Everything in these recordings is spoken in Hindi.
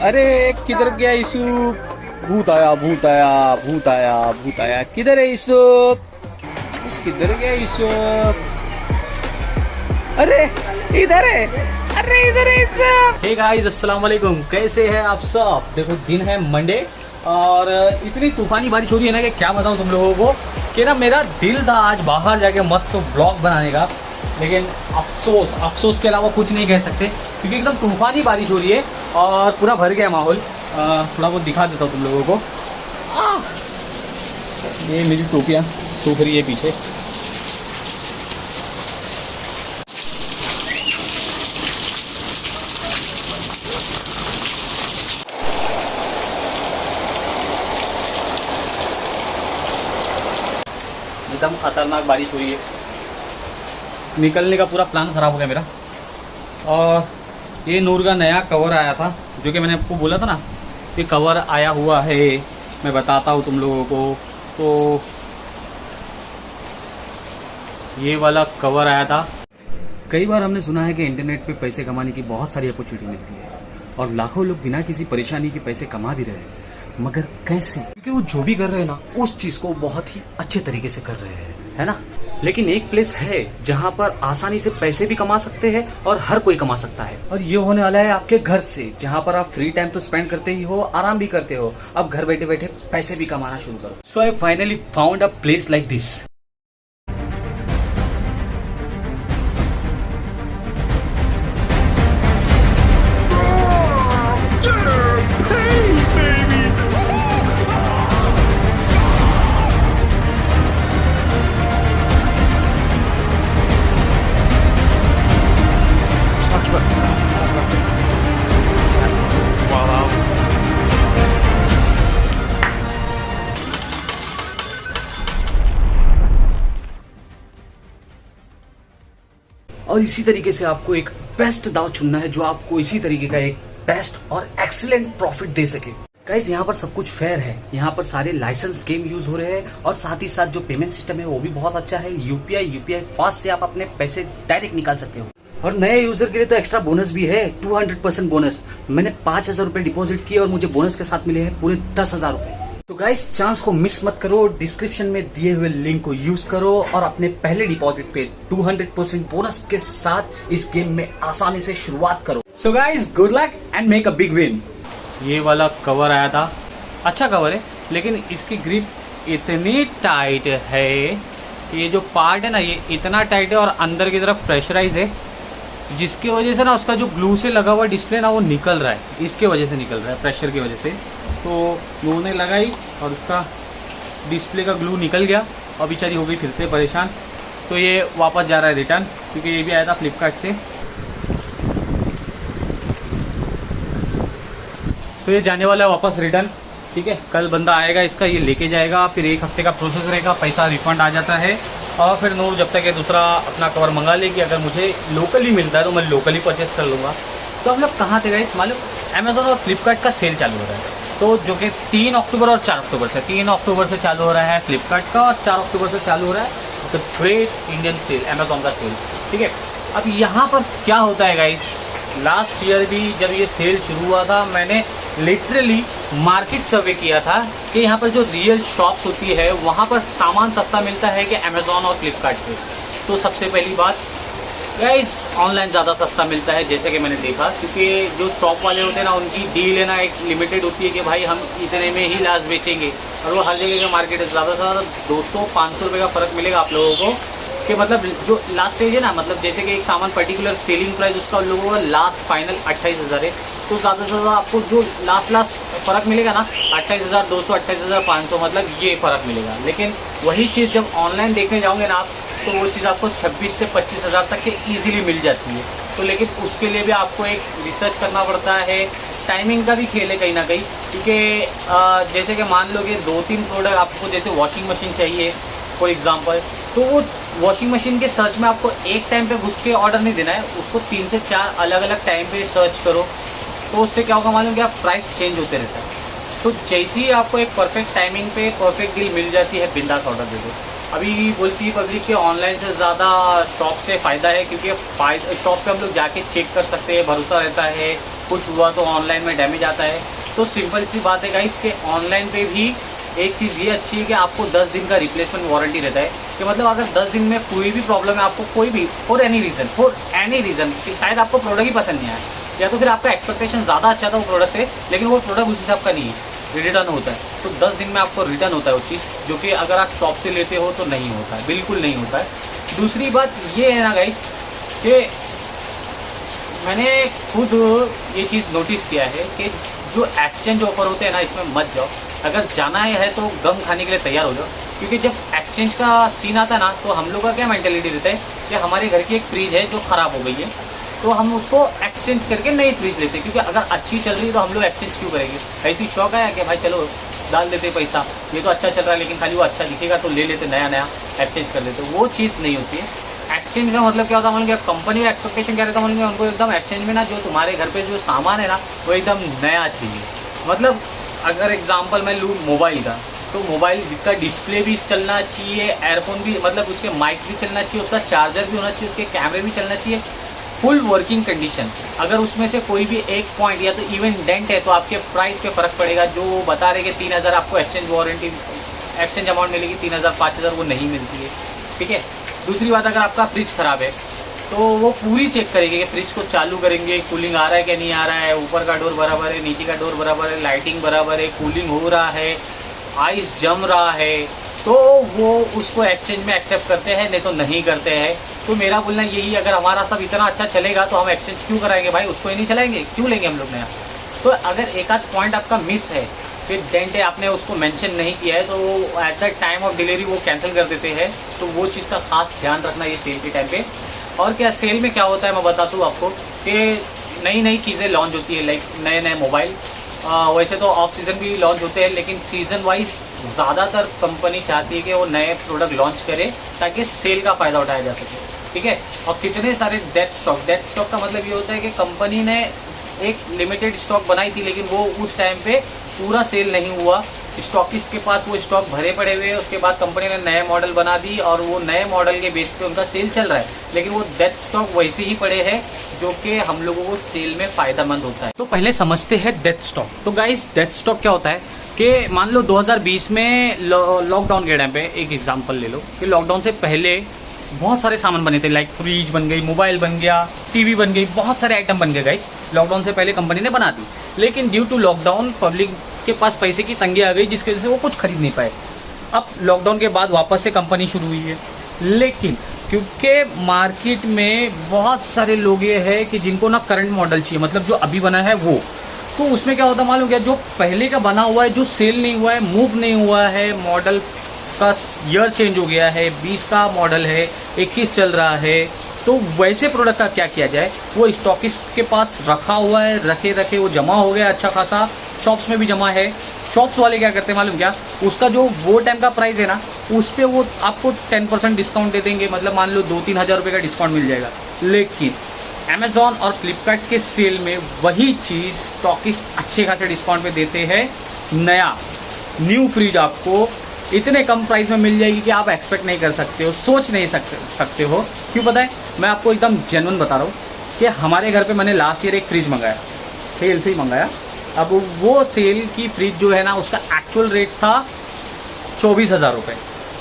अरे किधर गया यूसुफ? भूत आया भूत आया भूत आया भूत आया। किधर है यूसुफ? किधर गया यूसुफ? अरे इधर है, अरे इधर है यूसुफ। हे गाइस अस्सलाम वालेकुम, कैसे हैं आप सब? देखो दिन है मंडे और इतनी तूफानी बारिश हो रही है ना कि क्या बताऊं तुम लोगों को कि ना मेरा दिल था आज बाहर जाके मस्त ब्लॉग बनाने का, लेकिन अफसोस के अलावा कुछ नहीं कह सकते क्योंकि एकदम तूफानी बारिश हो रही है और पूरा भर गया माहौल। थोड़ा बहुत दिखा देता हूँ तुम लोगों को। ये मेरी टोपियाँ सूख रही है पीछे। एकदम खतरनाक बारिश हुई है, निकलने का पूरा प्लान ख़राब हो गया मेरा। और ये नूर का नया कवर आया था जो कि मैंने आपको बोला था ना कि कवर आया हुआ है, मैं बताता हूँ तुम लोगों को। तो ये वाला कवर आया था। कई बार हमने सुना है कि इंटरनेट पे पैसे कमाने की बहुत सारी अपॉर्चुनिटी मिलती है और लाखों लोग बिना किसी परेशानी के पैसे कमा भी रहे हैं, मगर कैसे? क्योंकि वो जो भी कर रहे हैं ना उस चीज को बहुत ही अच्छे तरीके से कर रहे हैं, है ना। लेकिन एक प्लेस है जहाँ पर आसानी से पैसे भी कमा सकते हैं और हर कोई कमा सकता है, और ये होने वाला है आपके घर से, जहाँ पर आप फ्री टाइम तो स्पेंड करते ही हो, आराम भी करते हो, अब घर बैठे बैठे पैसे भी कमाना शुरू करो। So I finally found a place like this. और इसी तरीके से आपको एक बेस्ट दाव चुनना है जो आपको इसी तरीके का एक बेस्ट और एक्सीलेंट प्रॉफिट दे सके। गाइस यहाँ पर सब कुछ फेयर है, यहाँ पर सारे लाइसेंस गेम यूज हो रहे हैं और साथ ही साथ जो पेमेंट सिस्टम है वो भी बहुत अच्छा है। यूपीआई फास्ट से आप अपने पैसे डायरेक्ट निकाल सकते हो और नए यूजर के लिए तो एक्स्ट्रा बोनस भी है, 200% बोनस। मैंने 5,000 रुपए डिपॉजिट किए और मुझे बोनस के साथ मिले हैं पूरे 10,000 रुपए। तो गाइस चांस को मिस मत करो, डिस्क्रिप्शन में दिए हुए लिंक को यूज करो और अपने पहले डिपॉजिट पे 200% बोनस के साथ इस गेम में आसानी से शुरुआत करो। So guys good luck and make a big win. ये वाला कवर आया था, अच्छा कवर है, लेकिन इसकी ग्रिप इतनी टाइट है, ये जो पार्ट है ना ये इतना टाइट है और अंदर की तरफ प्रेशराइज है, जिसकी वजह से ना उसका जो ग्लू से लगा हुआ डिस्प्ले ना वो निकल रहा है, इसके वजह से निकल रहा है, प्रेशर की वजह से। तो ग्लू ने लगाई और उसका डिस्प्ले का ग्लू निकल गया और बेचारी हो गई फिर से परेशान। तो ये वापस जा रहा है रिटर्न, क्योंकि ये भी आया था फ्लिपकार्ट से। तो ये जाने वाला है वापस रिटर्न, ठीक है। कल बंदा आएगा इसका, ये लेके जाएगा, फिर 1 हफ्ते का प्रोसेस रहेगा, पैसा रिफंड आ जाता है। और फिर नूर जब तक ये दूसरा अपना कवर मंगा लेगी, अगर मुझे लोकली मिलता है तो मैं लोकली परचेस कर लूँगा। तो हम लोग कहाँ थे गाइस मालूम? अमेज़ॉन और फ्लिपकार्ट का सेल चालू हो रहा है, तो जो कि 3 अक्टूबर और 4 अक्टूबर से, 3 अक्टूबर से चालू हो रहा है फ्लिपकार्ट का और 4 अक्टूबर से चालू हो रहा है the great Indian sale, Amazon का सेल, ठीक है। अब यहाँ पर क्या होता है गाइस, लास्ट ईयर भी जब ये सेल शुरू हुआ था मैंने लिटरली मार्केट सर्वे किया था कि यहाँ पर जो रियल शॉप्स होती है वहाँ पर सामान सस्ता मिलता है कि अमेज़ॉन और फ्लिपकार्ट पे। तो सबसे पहली बात गाइस, ऑनलाइन ज़्यादा सस्ता मिलता है जैसे कि मैंने देखा, क्योंकि जो शॉप वाले होते हैं ना उनकी डील है ना एक लिमिटेड होती है कि भाई हम इतने में ही लास्ट बेचेंगे, और वो हर जगह का मार्केट है, ज़्यादा से ज़्यादा 200-500 रुपये का फ़र्क मिलेगा आप लोगों को। कि मतलब जो लास्ट स्टेज है ना, मतलब जैसे कि एक सामान पर्टिकुलर सेलिंग प्राइस उसका उन लोगों का लास्ट फाइनल 28,000 है, तो ज़्यादा से ज़्यादा आपको जो लास्ट फ़र्क मिलेगा ना 28,200 28,500, मतलब ये फ़र्क मिलेगा। लेकिन वही चीज़ जब ऑनलाइन देखने जाओगे ना आप, तो वो चीज़ आपको 26 से 25,000 तक के ईजिली मिल जाती है। तो लेकिन उसके लिए भी आपको एक रिसर्च करना पड़ता है, टाइमिंग का भी खेल है कहीं ना कहीं, क्योंकि जैसे कि मान लो कि 2-3 प्रोडक्ट आपको, जैसे वॉशिंग मशीन चाहिए फॉर एग्जांपल, तो वो वॉशिंग मशीन के सर्च में आपको एक टाइम पे घुस के ऑर्डर नहीं देना है, उसको 3 से 4 अलग अलग टाइम पे सर्च करो, तो उससे क्या होगा मालूम, कि आप प्राइस चेंज होते रहता है। तो जैसे ही आपको एक परफेक्ट टाइमिंग पे परफेक्ट डील मिल जाती है, बिंदास ऑर्डर दे दो। अभी बोलती है पब्लिक कि ऑनलाइन से ज़्यादा शॉप से फ़ायदा है, क्योंकि शॉप पे हम लोग जाके चेक कर सकते हैं, भरोसा रहता है, कुछ हुआ तो ऑनलाइन में डैमेज आता है। तो सिंपल सी बात है गाइस कि ऑनलाइन पे भी एक चीज़ ये अच्छी है कि आपको 10 दिन का रिप्लेसमेंट वारंटी रहता है, कि मतलब अगर 10 दिन में कोई भी प्रॉब्लम है, आपको कोई भी फॉर एनी रीज़न शायद आपको प्रोडक्ट ही पसंद नहीं आया, या तो फिर आपका एक्सपेक्टेशन ज़्यादा अच्छा था वो प्रोडक्ट से, लेकिन वो प्रोडक्ट उस हिसाब का नहीं है, रिटर्न होता है, तो 10 दिन में आपको रिटर्न होता है वो चीज़, जो कि अगर आप शॉप से लेते हो तो नहीं होता है, बिल्कुल नहीं होता है। दूसरी बात ये है ना गाइस कि मैंने खुद ये चीज़ नोटिस किया है कि जो एक्सचेंज ऑफर होते हैं ना, इसमें मत जाओ। अगर जाना है तो गम खाने के लिए तैयार हो जाओ, क्योंकि जब एक्सचेंज का सीन आता है ना, तो हम लोग का क्या मेंटेलिटी रहता है कि हमारे घर की एक फ्रिज है जो ख़राब हो गई है, तो हम उसको एक्सचेंज करके नई फ्रिज लेते हैं, क्योंकि अगर अच्छी चल रही है तो हम लोग एक्सचेंज क्यों करेंगे। ऐसी शौक है कि भाई चलो डाल देते पैसा, ये तो अच्छा चल रहा है, लेकिन खाली वो अच्छा दिखेगा तो ले लेते, नया नया एक्सचेंज कर लेते। वो चीज़ नहीं होती है। एक्सचेंज का मतलब क्या होता है, मतलब कंपनी का एक्सपेक्टेशन क्या रहता है, मतलब उनको एकदम एक्सचेंज में ना जो तुम्हारे घर पे जो सामान है ना वो एकदम नया चाहिए। मतलब अगर एग्जांपल मैं लूँ मोबाइल का, तो मोबाइल का डिस्प्ले भी चलना चाहिए, एयरफोन भी, मतलब उसके माइक भी चलना चाहिए, उसका चार्जर भी होना चाहिए, उसके कैमरे भी चलना चाहिए, फुल वर्किंग कंडीशन। अगर उसमें से कोई भी एक पॉइंट या तो इवन डेंट है तो आपके प्राइस पे फ़र्क पड़ेगा। जो वो बता रहे कि 3000 आपको एक्सचेंज वारंटी, एक्सचेंज अमाउंट मिलेगी, 3000 5000 वो नहीं मिलती है, ठीक है। दूसरी बात, अगर आपका फ्रिज ख़राब है तो वो पूरी चेक करेंगे कि फ्रिज को चालू करेंगे, कूलिंग आ रहा है कि नहीं आ रहा है, ऊपर का डोर बराबर है, नीचे का डोर बराबर है, लाइटिंग बराबर है, कूलिंग हो रहा है, आइस जम रहा है, तो वो उसको एक्सचेंज में एक्सेप्ट करते हैं, नहीं तो नहीं करते हैं। तो मेरा बोलना यही, अगर हमारा सब इतना अच्छा चलेगा तो हम एक्सचेंज क्यों कराएंगे भाई, उसको ही नहीं चलाएंगे, क्यों लेंगे हम लोग नया। तो अगर एक आध पॉइंट आपका मिस है, फिर डेंट है, आपने उसको मेंशन नहीं किया है, तो वो at the time of delivery वो कैंसिल कर देते हैं। तो वो चीज़ का खास ध्यान रखना ये सेल के टाइम पे। और क्या सेल में क्या होता है मैं बताता हूँ आपको कि नई नई चीज़ें लॉन्च होती है, लाइक नए नए मोबाइल। वैसे तो ऑफ सीज़न भी लॉन्च होते हैं, लेकिन सीज़न वाइज ज़्यादातर कंपनी चाहती है कि वो नए प्रोडक्ट लॉन्च करे ताकि सेल का फ़ायदा उठाया जा सके, ठीक है। और कितने सारे डेथ स्टॉक का मतलब ये होता है कि कंपनी ने एक लिमिटेड स्टॉक बनाई थी, लेकिन वो उस टाइम पे पूरा सेल नहीं हुआ, स्टॉकिस्ट के पास वो स्टॉक भरे पड़े हुए हैं। उसके बाद कंपनी ने नए मॉडल बना दी और वो नए मॉडल के बेस पे उनका सेल चल रहा है, लेकिन वो डेथ स्टॉक वैसे ही पड़े हैं, जो कि हम लोगों को सेल में फ़ायदेमंद होता है। तो पहले समझते हैं डेथ स्टॉक। तो गाइस, डेथ स्टॉक क्या होता है कि मान लो 2020 में लॉकडाउन के टाइम पे एक एग्जांपल ले लो कि लॉकडाउन से पहले बहुत सारे सामान बने थे, लाइक फ्रिज बन गई, मोबाइल बन गया, टीवी बन गई, बहुत सारे आइटम बन गए गाइस, लॉकडाउन से पहले कंपनी ने बना दी। लेकिन ड्यू टू लॉकडाउन पब्लिक के पास पैसे की तंगी आ गई, जिसकी वजह से वो कुछ खरीद नहीं पाए। अब लॉकडाउन के बाद वापस से कंपनी शुरू हुई है, लेकिन क्योंकि मार्केट में बहुत सारे लोग ये है कि जिनको ना करंट मॉडल चाहिए, मतलब जो अभी बना है वो, तो उसमें क्या होता है मालूम क्या, जो पहले का बना हुआ है, जो सेल नहीं हुआ है, मूव नहीं हुआ है, मॉडल का ईयर चेंज हो गया है, 20 का मॉडल है, 21 चल रहा है, तो वैसे प्रोडक्ट का क्या किया जाए, वो स्टॉकिस्ट के पास रखा हुआ है, रखे वो जमा हो गया अच्छा खासा, शॉप्स में भी जमा है। शॉप्स वाले क्या करते हैं मालूम क्या, उसका जो वो टाइम का प्राइस है ना, उस पर वो आपको 10% डिस्काउंट दे देंगे, मतलब मान लो 2-3 हज़ार रुपये का डिस्काउंट मिल जाएगा। लेकिन अमेज़ॉन और फ्लिपकार्ट के सेल में वही चीज़ स्टॉकिस्ट अच्छे खासे डिस्काउंट पे देते हैं। नया न्यू फ्रिज आपको इतने कम प्राइस में मिल जाएगी कि आप एक्सपेक्ट नहीं कर सकते हो, सोच नहीं सकते हो। क्यों पता है, मैं आपको एकदम जेन्युइन बता रहा हूँ कि हमारे घर पे मैंने लास्ट ईयर एक फ्रिज मंगाया, सेल से ही मंगाया। अब वो सेल की फ्रिज जो है ना, उसका एक्चुअल रेट था 24,000 रुपये।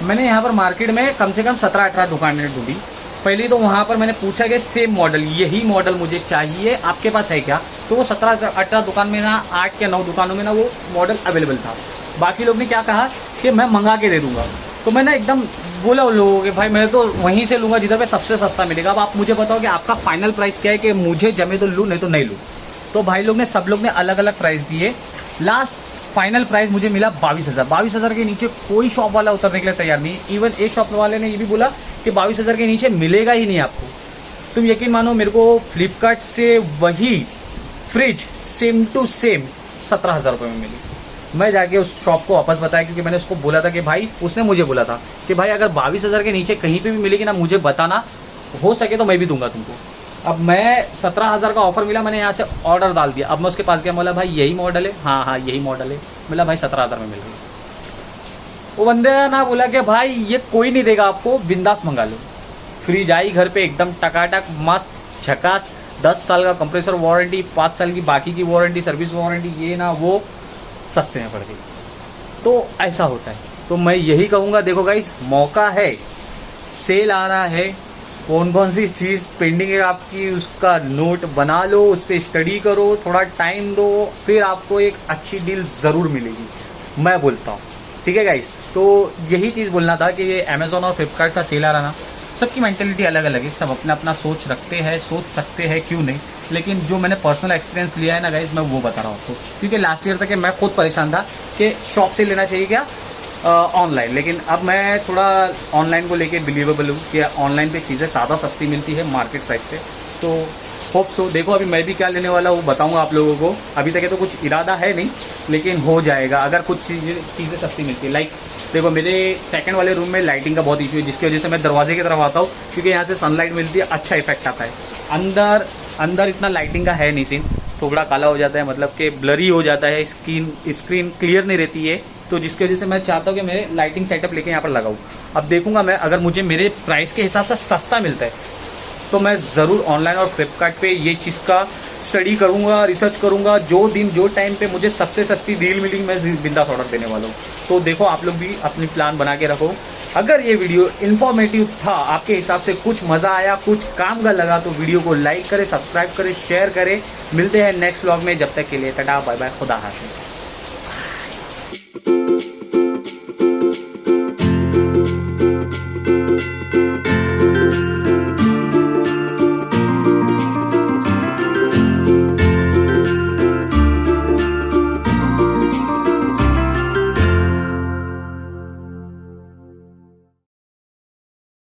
मैंने यहाँ पर मार्केट में कम से कम 17-18 दुकानें ढूंढी। पहले तो वहाँ पर मैंने पूछा कि सेम मॉडल, यही मॉडल मुझे चाहिए, आपके पास है क्या। तो वो 17-18 दुकान में ना, 8 या 9 दुकानों में ना वो मॉडल अवेलेबल था। बाकी लोग ने क्या कहा कि मैं मंगा के दे दूँगा। तो मैंने एकदम बोला उन लोगों के, भाई मैं तो वहीं से लूँगा जिधर पे सबसे सस्ता मिलेगा। अब आप मुझे बताओ कि आपका फाइनल प्राइस क्या है, कि मुझे जमे तो लूँ, नहीं तो नहीं लूँ। तो भाई लोग ने, सब लोग ने अलग अलग प्राइस दिए। लास्ट फाइनल प्राइस मुझे मिला 22,000। 22,000 के नीचे कोई शॉप वाला उतरने के लिए तैयार नहीं। इवन एक शॉप वाले ने ये भी बोला कि 22,000 के नीचे मिलेगा ही नहीं आपको। तुम यकीन मानो, मेरे को फ्लिपकार्ट से वही फ्रिज सेम टू सेम 17,000 रुपये में मिली। मैं जाके उस शॉप को वापस बताया, क्योंकि मैंने उसको बोला था कि भाई, उसने मुझे बोला था कि भाई अगर 22,000 के नीचे कहीं पे भी मिलेगी ना, मुझे बताना, हो सके तो मैं भी दूंगा तुमको। अब मैं 17,000 का ऑफर मिला, मैंने यहाँ से ऑर्डर डाल दिया। अब मैं उसके पास गया, बोला भाई यही मॉडल है, हाँ यही मॉडल है। बोला भाई 17,000 में मिल गई। वो बंदे ना बोला कि भाई ये कोई नहीं देगा आपको, बिंदास मंगा लो। फ्रिज आई घर पे एकदम टकाटक मस्त झकास, 10 साल का कंप्रेसर वारंटी, 5 साल की बाकी की वारंटी, सर्विस वारंटी, ये ना वो, सस्ते में पड़ गई। तो ऐसा होता है। तो मैं यही कहूँगा, देखो गाइस मौका है, सेल आ रहा है, कौन कौन सी चीज़ पेंडिंग है आपकी उसका नोट बना लो, उस पर स्टडी करो, थोड़ा टाइम दो, फिर आपको एक अच्छी डील ज़रूर मिलेगी, मैं बोलता हूँ। ठीक है गाइस, तो यही चीज़ बोलना था कि ये अमेज़ॉन और फ्लिपकार्ट का सेल आ रहा ना, सबकी मेंटेलिटी अलग अलग है, सब अपना अपना सोच रखते हैं, सोच सकते हैं, क्यों नहीं। लेकिन जो मैंने पर्सनल एक्सपीरियंस लिया है ना गाइस, मैं वो बता रहा हूँ आपको, क्योंकि लास्ट ईयर तक मैं खुद परेशान था कि शॉप से लेना चाहिए क्या ऑनलाइन, लेकिन अब मैं थोड़ा ऑनलाइन को लेके बिलीवेबल हूँ कि ऑनलाइन पे चीज़ें ज़्यादा सस्ती मिलती है मार्केट प्राइस से। तो होप सो, देखो अभी मैं भी क्या लेने वाला हूँ बताऊँगा आप लोगों को। अभी तक तो कुछ इरादा है नहीं, लेकिन हो जाएगा अगर कुछ चीज़ें सस्ती मिलती है। लाइक देखो मेरे सेकंड वाले रूम में लाइटिंग का बहुत इशू है, जिसकी वजह से मैं दरवाजे की तरफ आता हूँ, क्योंकि यहाँ से सनलाइट मिलती है, अच्छा इफेक्ट आता है। अंदर इतना लाइटिंग का है नहीं सीन, थोड़ा काला हो जाता है, मतलब कि ब्लरी हो जाता है, स्क्रीन क्लियर नहीं रहती है, तो जिसकी वजह से मैं चाहता हूँ कि मैं लाइटिंग सेटअप लेके यहाँ पर लगाऊँ। अब देखूँगा मैं, अगर मुझे मेरे प्राइस के हिसाब से सस्ता मिलता है तो मैं ज़रूर ऑनलाइन और फ्लिपकार्ट पे ये चीज़ का स्टडी करूँगा, रिसर्च करूँगा। जो दिन जो टाइम पे मुझे सबसे सस्ती डील मिलेगी मैं बिंदास ऑर्डर देने वाला हूँ। तो देखो आप लोग भी अपनी प्लान बना के रखो। अगर ये वीडियो इन्फॉर्मेटिव था, आपके हिसाब से कुछ मज़ा आया, कुछ काम का लगा, तो वीडियो को लाइक करें, सब्सक्राइब करें, शेयर करें। मिलते हैं नेक्स्ट व्लॉग में, जब तक के लिए टाटा बाय बाय, खुदा हाफिज़।